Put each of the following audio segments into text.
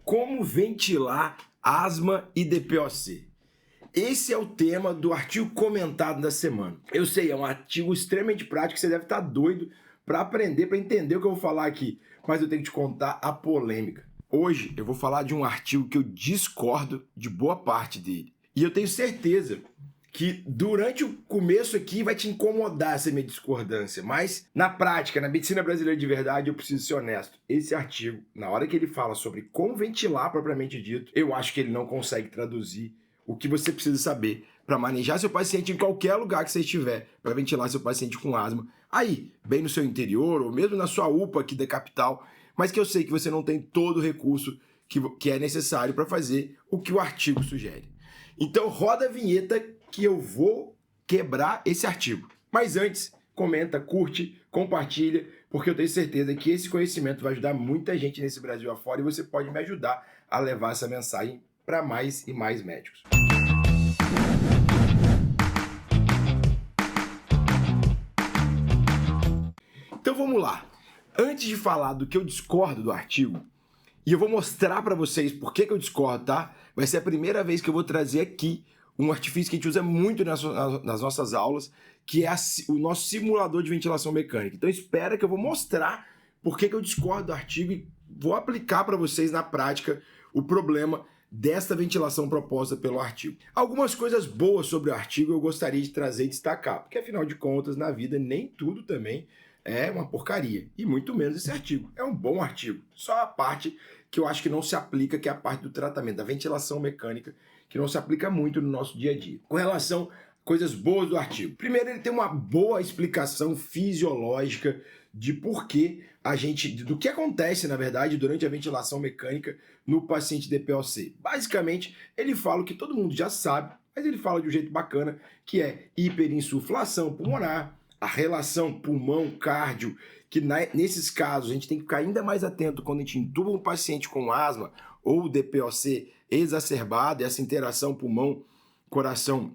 Como ventilar asma e DPOC? Esse é o tema do artigo comentado da semana. Eu sei, é um artigo extremamente prático, você deve estar doido para aprender, para entender o que eu vou falar aqui, mas eu tenho que te contar a polêmica. Hoje eu vou falar de um artigo que eu discordo de boa parte dele. E eu tenho certeza que durante o começo aqui vai te incomodar essa minha discordância, mas na prática, na medicina brasileira de verdade, eu preciso ser honesto. Esse artigo, na hora que ele fala sobre como ventilar propriamente dito, eu acho que ele não consegue traduzir o que você precisa saber para manejar seu paciente em qualquer lugar que você estiver, para ventilar seu paciente com asma, aí, bem no seu interior, ou mesmo na sua UPA aqui da capital, mas que eu sei que você não tem todo o recurso que é necessário para fazer o que o artigo sugere. Então roda a vinheta que eu vou quebrar esse artigo. Mas antes, comenta, curte, compartilha, porque eu tenho certeza que esse conhecimento vai ajudar muita gente nesse Brasil afora e você pode me ajudar a levar essa mensagem para mais e mais médicos. Então vamos lá. Antes de falar do que eu discordo do artigo, e eu vou mostrar para vocês por que eu discordo, tá? Vai ser a primeira vez que eu vou trazer aqui um artifício que a gente usa muito nas nossas aulas, que é o nosso simulador de ventilação mecânica. Então espera que eu vou mostrar por que eu discordo do artigo e vou aplicar para vocês na prática o problema desta ventilação proposta pelo artigo. Algumas coisas boas sobre o artigo eu gostaria de trazer e destacar, porque afinal de contas, na vida, nem tudo também é uma porcaria, e muito menos esse artigo. É um bom artigo, só a parte que eu acho que não se aplica, que é a parte do tratamento, da ventilação mecânica, que não se aplica muito no nosso dia a dia. Com relação a coisas boas do artigo. Primeiro, ele tem uma boa explicação fisiológica de por que do que acontece, na verdade, durante a ventilação mecânica no paciente DPOC. Basicamente, ele fala o que todo mundo já sabe, mas ele fala de um jeito bacana, que é hiperinsuflação pulmonar, a relação pulmão-cardio, que nesses casos a gente tem que ficar ainda mais atento quando a gente intuba um paciente com asma ou DPOC exacerbado, essa interação pulmão-coração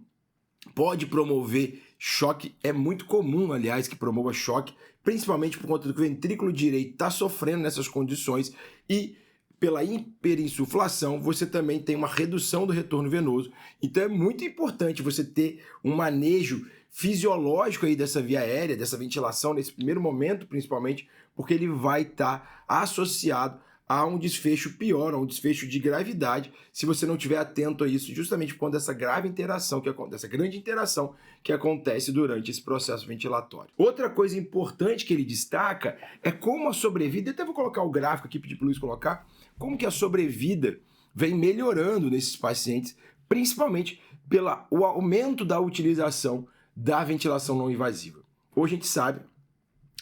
pode promover choque, é muito comum, aliás, que promova choque, principalmente por conta do que o ventrículo direito está sofrendo nessas condições e pela hiperinsuflação, você também tem uma redução do retorno venoso. Então é muito importante você ter um manejo fisiológico aí dessa via aérea, dessa ventilação, nesse primeiro momento principalmente, porque ele vai estar associado a um desfecho pior, a um desfecho de gravidade, se você não estiver atento a isso, justamente por conta dessa grave interação, dessa grande interação que acontece durante esse processo ventilatório. Outra coisa importante que ele destaca é como a sobrevida, até vou colocar o gráfico aqui, pedir para o Luiz colocar, como que a sobrevida vem melhorando nesses pacientes, principalmente pelo aumento da utilização da ventilação não invasiva. Hoje a gente sabe,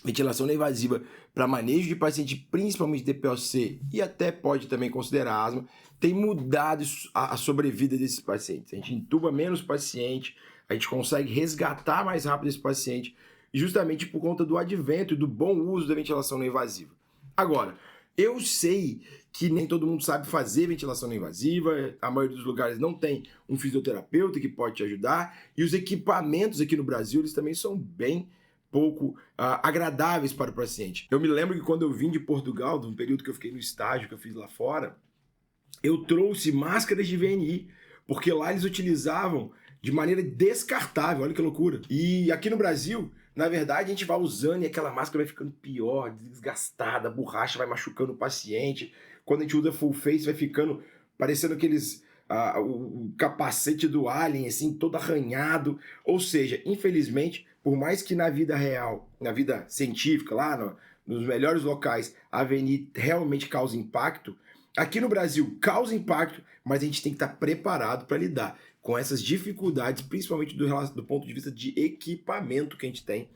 ventilação não invasiva para manejo de paciente, principalmente DPOC, e até pode também considerar asma, tem mudado a sobrevida desses pacientes. A gente intuba menos paciente, a gente consegue resgatar mais rápido esse paciente, justamente por conta do advento e do bom uso da ventilação não invasiva. Agora, eu sei que nem todo mundo sabe fazer ventilação não invasiva, a maioria dos lugares não tem um fisioterapeuta que pode te ajudar, e os equipamentos aqui no Brasil, eles também são bem pouco agradáveis para o paciente. Eu me lembro que quando eu vim de Portugal, de um período que eu fiquei no estágio que eu fiz lá fora, eu trouxe máscaras de VNI, porque lá eles utilizavam de maneira descartável, olha que loucura. E aqui no Brasil, na verdade, a gente vai usando e aquela máscara vai ficando pior, desgastada, a borracha vai machucando o paciente. Quando a gente usa full face, vai ficando parecendo aqueles o capacete do Alien, assim, todo arranhado. Ou seja, infelizmente, por mais que na vida real, na vida científica, lá nos melhores locais, a VNI realmente cause impacto, aqui no Brasil causa impacto, mas a gente tem que estar preparado para lidar com essas dificuldades, principalmente do ponto de vista de equipamento que a gente tem.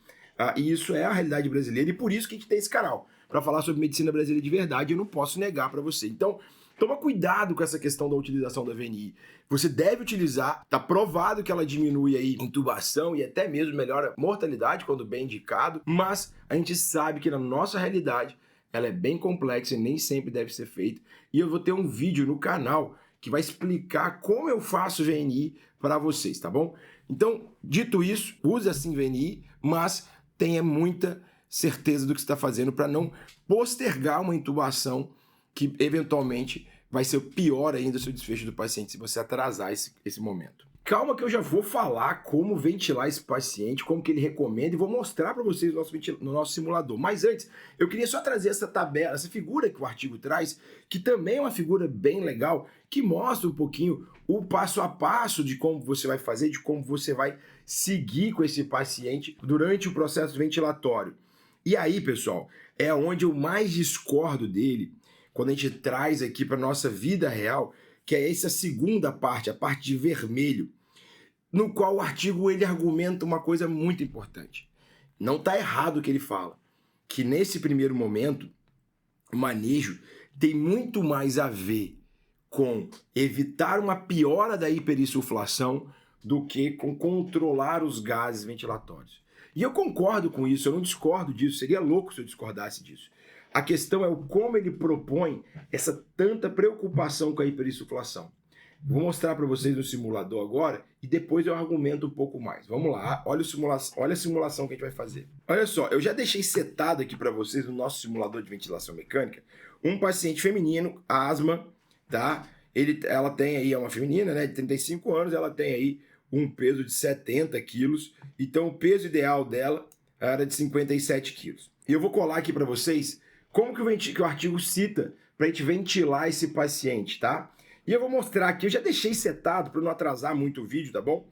E isso é a realidade brasileira, e por isso que a gente tem esse canal, para falar sobre medicina brasileira de verdade, eu não posso negar para você. Então, toma cuidado com essa questão da utilização da VNI. Você deve utilizar, está provado que ela diminui aí intubação e até mesmo melhora a mortalidade quando bem indicado, mas a gente sabe que na nossa realidade ela é bem complexa e nem sempre deve ser feita. E eu vou ter um vídeo no canal que vai explicar como eu faço VNI para vocês, tá bom? Então, dito isso, use assim VNI, mas tenha muita certeza do que você está fazendo para não postergar uma intubação que eventualmente vai ser pior ainda o seu desfecho do paciente se você atrasar esse momento. Calma que eu já vou falar como ventilar esse paciente, como que ele recomenda e vou mostrar para vocês no nosso simulador. Mas antes, eu queria só trazer essa tabela, essa figura que o artigo traz, que também é uma figura bem legal, que mostra um pouquinho o passo a passo de como você vai fazer, de como você vai seguir com esse paciente durante o processo ventilatório. E aí, pessoal, é onde eu mais discordo dele, quando a gente traz aqui para nossa vida real, que é essa segunda parte, a parte de vermelho, no qual o artigo ele argumenta uma coisa muito importante. Não está errado o que ele fala, que nesse primeiro momento, o manejo tem muito mais a ver com evitar uma piora da hiperinsuflação do que com controlar os gases ventilatórios. E eu concordo com isso, eu não discordo disso, seria louco se eu discordasse disso. A questão é o como ele propõe essa tanta preocupação com a hiperinsuflação. Vou mostrar para vocês no simulador agora e depois eu argumento um pouco mais. Vamos lá, olha a simulação que a gente vai fazer. Olha só, eu já deixei setado aqui para vocês no nosso simulador de ventilação mecânica um paciente feminino, asma, tá? Ela tem aí, é uma feminina, né, de 35 anos, ela tem aí um peso de 70 quilos, então o peso ideal dela era de 57 quilos. E eu vou colar aqui para vocês como que o artigo cita para a gente ventilar esse paciente, tá? E eu vou mostrar aqui, eu já deixei setado para não atrasar muito o vídeo, tá bom?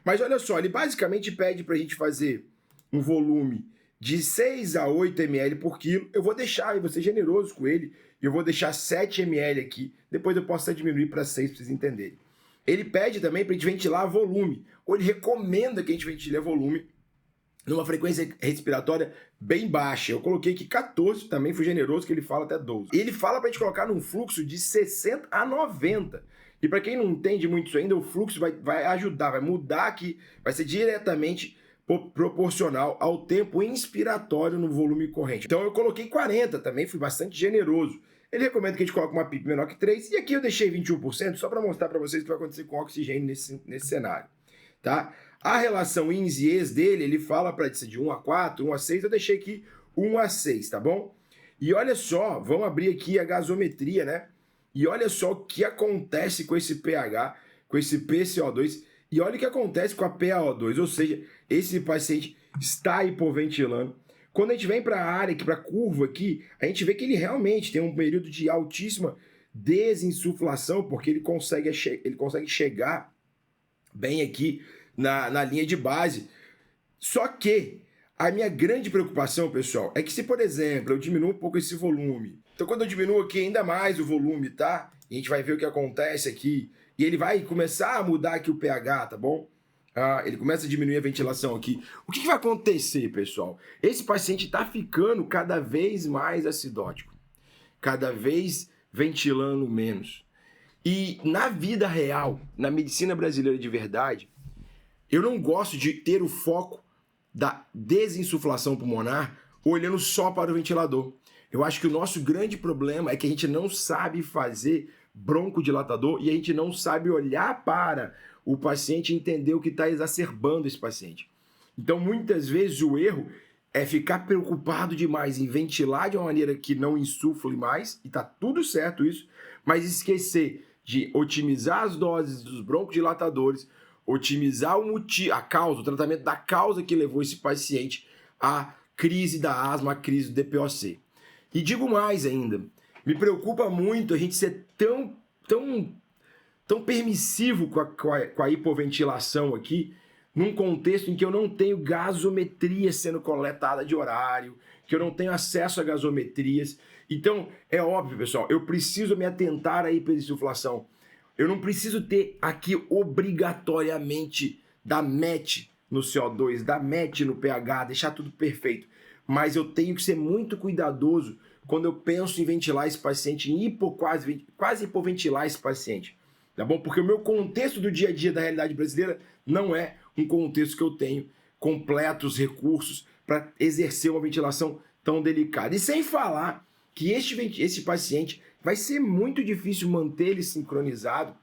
Mas olha só, ele basicamente pede para a gente fazer um volume de 6 a 8 ml por quilo. Eu vou deixar, eu vou ser generoso com ele, eu vou deixar 7 ml aqui, depois eu posso até diminuir para 6 para vocês entenderem. Ele pede também para a gente ventilar volume, ou ele recomenda que a gente ventile volume numa frequência respiratória bem baixa. Eu coloquei aqui 14, também fui generoso, que ele fala até 12. Ele fala para a gente colocar num fluxo de 60 a 90. E para quem não entende muito isso ainda, o fluxo vai ajudar, vai mudar aqui, vai ser diretamente proporcional ao tempo inspiratório no volume corrente. Então eu coloquei 40, também fui bastante generoso. Ele recomenda que a gente coloque uma PIP menor que 3, e aqui eu deixei 21%, só para mostrar para vocês o que vai acontecer com o oxigênio nesse cenário. Tá? A relação ins e ex dele, ele fala para de 1 a 4, 1 a 6, eu deixei aqui 1 a 6, tá bom? E olha só, vamos abrir aqui a gasometria, né? E olha só o que acontece com esse pH, com esse PCO2, e olha o que acontece com a PaO2, ou seja, esse paciente está hipoventilando. Quando a gente vem para a área, para a curva aqui, a gente vê que ele realmente tem um período de altíssima desinsuflação, porque ele consegue chegar bem aqui na linha de base. Só que a minha grande preocupação, pessoal, é que se, por exemplo, eu diminuo um pouco esse volume, então quando eu diminuo aqui ainda mais o volume, tá? E a gente vai ver o que acontece aqui, e ele vai começar a mudar aqui o pH, tá bom? Ele começa a diminuir a ventilação aqui. O que vai acontecer, pessoal? Esse paciente está ficando cada vez mais acidótico, cada vez ventilando menos. E na vida real, na medicina brasileira de verdade, eu não gosto de ter o foco da desinsuflação pulmonar olhando só para o ventilador. Eu acho que o nosso grande problema é que a gente não sabe fazer broncodilatador e a gente não sabe olhar para o paciente e entender o que está exacerbando esse paciente. Então, muitas vezes, o erro é ficar preocupado demais em ventilar de uma maneira que não insufle mais, e está tudo certo isso, mas esquecer de otimizar as doses dos broncodilatadores, otimizar o tratamento da causa que levou esse paciente à crise da asma, à crise do DPOC. E digo mais ainda, me preocupa muito a gente ser tão permissivo com a hipoventilação aqui, num contexto em que eu não tenho gasometria sendo coletada de horário, que eu não tenho acesso a gasometrias. Então, é óbvio, pessoal, eu preciso me atentar à hiperinsuflação. Eu não preciso ter aqui obrigatoriamente da MET no CO2, da MET no pH, deixar tudo perfeito. Mas eu tenho que ser muito cuidadoso quando eu penso em ventilar esse paciente, quase hipoventilar esse paciente. Tá bom? Porque o meu contexto do dia a dia da realidade brasileira não é um contexto que eu tenho completos recursos para exercer uma ventilação tão delicada. E sem falar que esse paciente vai ser muito difícil manter ele sincronizado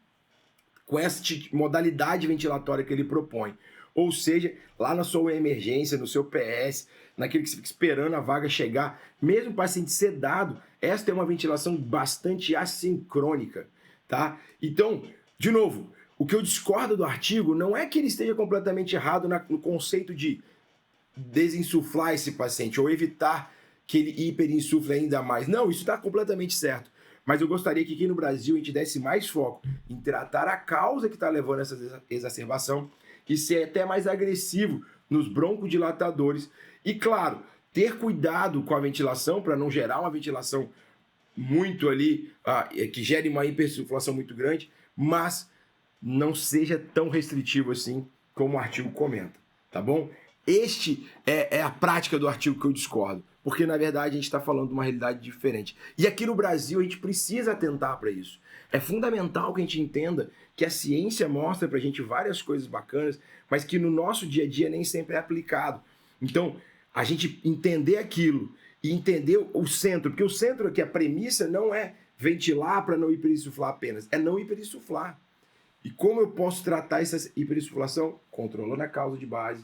com essa modalidade ventilatória que ele propõe. Ou seja, lá na sua emergência, no seu PS, naquele que você fica esperando a vaga chegar, mesmo o paciente sedado, esta é uma ventilação bastante assincrônica, tá? Então, de novo, o que eu discordo do artigo não é que ele esteja completamente errado no conceito de desinsuflar esse paciente ou evitar que ele hiperinsufle ainda mais. Não, isso está completamente certo. Mas eu gostaria que aqui no Brasil a gente desse mais foco em tratar a causa que está levando a essa exacerbação e ser até mais agressivo nos broncodilatadores. E, claro, ter cuidado com a ventilação para não gerar uma ventilação muito ali, que gere uma hiperinsuflação muito grande, mas não seja tão restritivo assim como o artigo comenta, tá bom? Este é a prática do artigo que eu discordo, porque na verdade a gente está falando de uma realidade diferente. E aqui no Brasil a gente precisa atentar para isso. É fundamental que a gente entenda que a ciência mostra para a gente várias coisas bacanas, mas que no nosso dia a dia nem sempre é aplicado. Então, a gente entender aquilo e entender o centro, porque o centro aqui, a premissa não é ventilar para não hiperinsuflar apenas, é não hiperinsuflar. E como eu posso tratar essa hiperinsuflação? Controlando a causa de base,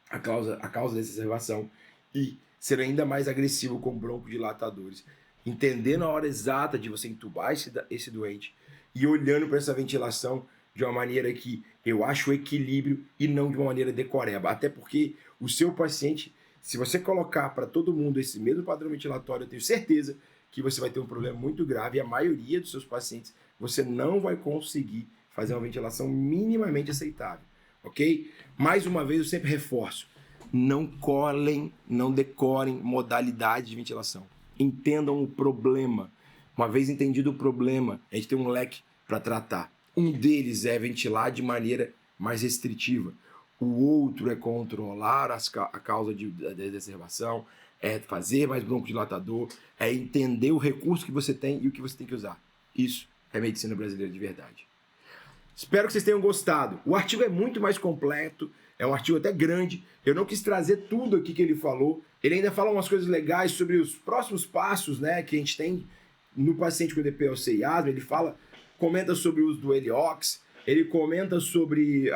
a causa da exacerbação e ser ainda mais agressivo com broncodilatadores. Entendendo a hora exata de você entubar esse doente e olhando para essa ventilação de uma maneira que eu acho equilíbrio e não de uma maneira decoreba. Até porque o seu paciente, se você colocar para todo mundo esse mesmo padrão ventilatório, eu tenho certeza que você vai ter um problema muito grave e a maioria dos seus pacientes você não vai conseguir fazer uma ventilação minimamente aceitável. Ok? Mais uma vez, eu sempre reforço, não colhem, não decorem modalidade de ventilação. Entendam o problema. Uma vez entendido o problema, a gente tem um leque para tratar. Um deles é ventilar de maneira mais restritiva. O outro é controlar a causa da exacerbação, é fazer mais broncodilatador, é entender o recurso que você tem e o que você tem que usar. Isso é medicina brasileira de verdade. Espero que vocês tenham gostado. O artigo é muito mais completo, é um artigo até grande. Eu não quis trazer tudo aqui que ele falou. Ele ainda fala umas coisas legais sobre os próximos passos, né, que a gente tem no paciente com DPLC e asma. Ele comenta sobre o uso do Heliox, ele comenta sobre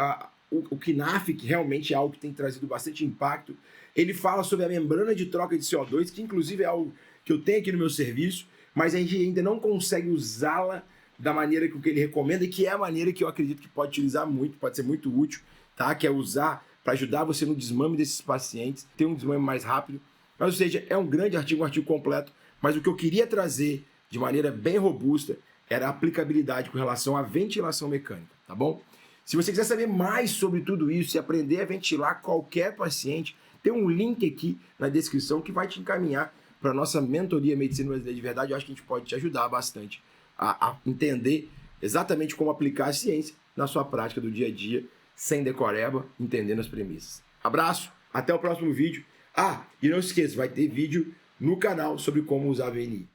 o KNAF, que realmente é algo que tem trazido bastante impacto. Ele fala sobre a membrana de troca de CO2, que inclusive é algo que eu tenho aqui no meu serviço, mas a gente ainda não consegue usá-la da maneira que ele recomenda e que é a maneira que eu acredito que pode utilizar muito, pode ser muito útil, tá? Que é usar para ajudar você no desmame desses pacientes, ter um desmame mais rápido. Mas, ou seja, é um grande artigo, um artigo completo, mas o que eu queria trazer de maneira bem robusta era a aplicabilidade com relação à ventilação mecânica, tá bom? Se você quiser saber mais sobre tudo isso e aprender a ventilar qualquer paciente, tem um link aqui na descrição que vai te encaminhar para a nossa mentoria Medicina Brasileira de Verdade. Eu acho que a gente pode te ajudar bastante a entender exatamente como aplicar a ciência na sua prática do dia a dia, sem decoreba, entendendo as premissas. Abraço, até o próximo vídeo. E não esqueça, vai ter vídeo no canal sobre como usar a VNI.